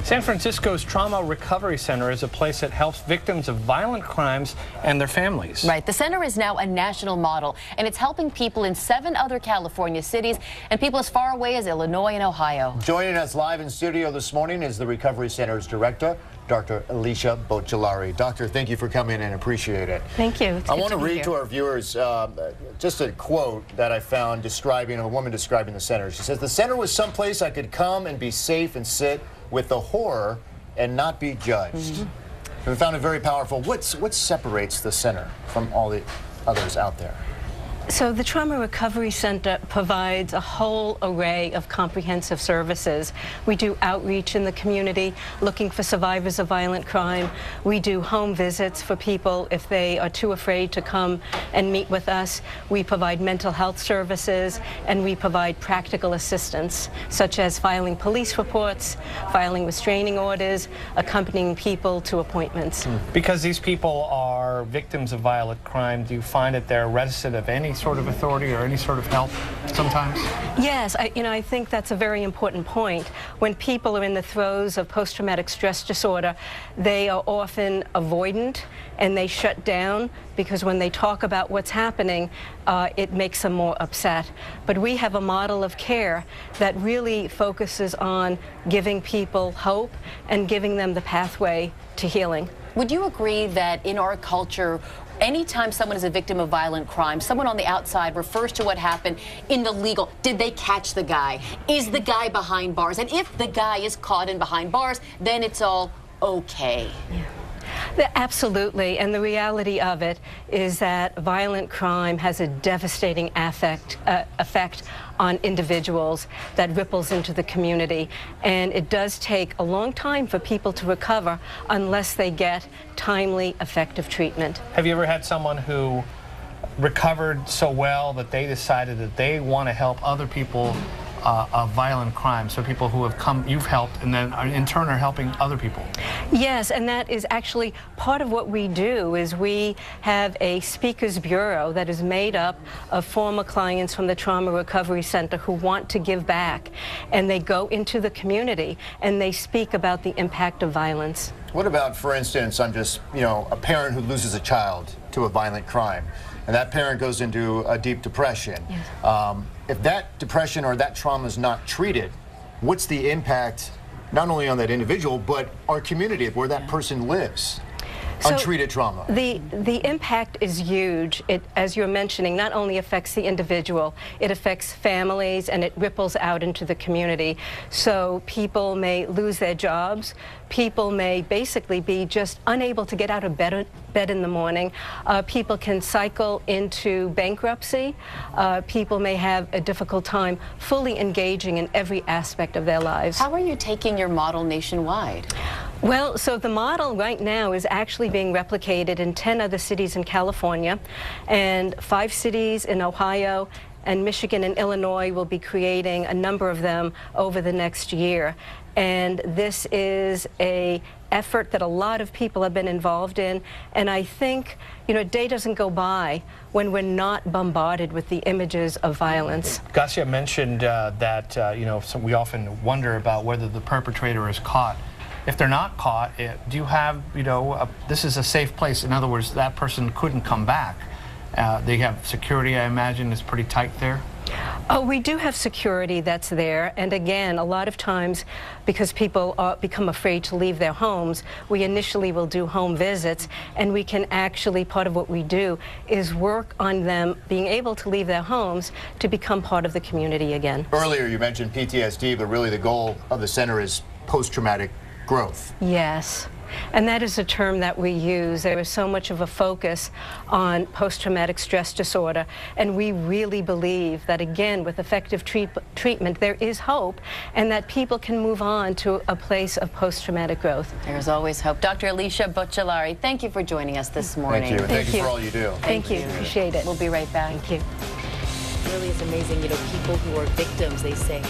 San Francisco's Trauma Recovery Center is a place that helps victims of violent crimes and their families. Right. The center is now a national model, and it's helping people in 7 other California cities and people as far away as Illinois and Ohio. Joining us live in studio this morning is the Recovery Center's director, Dr. Alicia Bocciolari. Doctor, thank you for coming in and appreciate it. Thank you. I want to read to our viewers just a quote that I found describing a woman describing the center. She says, "The center was someplace I could come and be safe and sit with the horror and not be judged." And we found it very powerful. What separates the center from all the others out there? So the Trauma Recovery Center provides a whole array of comprehensive services. We do outreach in the community looking for survivors of violent crime. We do home visits for people if they are too afraid to come and meet with us. We provide mental health services, and we provide practical assistance, such as filing police reports, filing restraining orders, accompanying people to appointments. Because these people are victims of violent crime, do you find that they're reticent of any sort of authority or any sort of help sometimes? Yes, I think that's a very important point. When people are in the throes of post-traumatic stress disorder, they are often avoidant and they shut down because when they talk about what's happening, it makes them more upset. But we have a model of care that really focuses on giving people hope and giving them the pathway to healing. Would you agree that in our culture, anytime someone is a victim of violent crime, someone on the outside refers to what happened in the legal, did they catch the guy? Is the guy behind bars? And if the guy is caught in behind bars, then it's all okay. Absolutely, and the reality of it is that violent crime has a devastating effect on individuals that ripples into the community, and it does take a long time for people to recover unless they get timely, effective treatment. Have you ever had someone who recovered so well that they decided that they want to help other people of violent crime, so people who have come, you've helped, and then in turn are helping other people? Yes, and that is actually part of what we do. Is we have a speakers bureau that is made up of former clients from the Trauma Recovery Center who want to give back, and they go into the community and they speak about the impact of violence. What about, for instance, I'm just, a parent who loses a child to a violent crime, and that parent goes into a deep depression. Yes. If that depression or that trauma is not treated, what's the impact not only on that individual, but our community where that person lives? Untreated trauma. The impact is huge. It, as you're mentioning, not only affects the individual, it affects families and it ripples out into the community. So people may lose their jobs. People may basically be just unable to get out of bed in the morning. People can cycle into bankruptcy. People may have a difficult time fully engaging in every aspect of their lives. How are you taking your model nationwide? Well, so the model right now is actually being replicated in 10 other cities in California, and 5 cities in Ohio, and Michigan and Illinois will be creating a number of them over the next year. And this is an effort that a lot of people have been involved in, and I think, a day doesn't go by when we're not bombarded with the images of violence. Garcia mentioned that, we often wonder about whether the perpetrator is caught. If they're not caught, do you have, this is a safe place? In other words, that person couldn't come back. They have security, I imagine, is pretty tight there? Oh, we do have security that's there, and again, a lot of times, because people become afraid to leave their homes, we initially will do home visits, and we can actually, part of what we do is work on them being able to leave their homes to become part of the community again. Earlier you mentioned PTSD, but really the goal of the center is post-traumatic growth. Yes, and that is a term that we use. There is so much of a focus on post-traumatic stress disorder, and we really believe that, again, with effective treatment, there is hope, and that people can move on to a place of post-traumatic growth. There's always hope. Dr. Alicia Bocciolari, thank you for joining us this morning. Thank you. Thank you for all you do. Thank you. Appreciate it. We'll be right back. Thank you. It really is amazing, people who are victims, they say,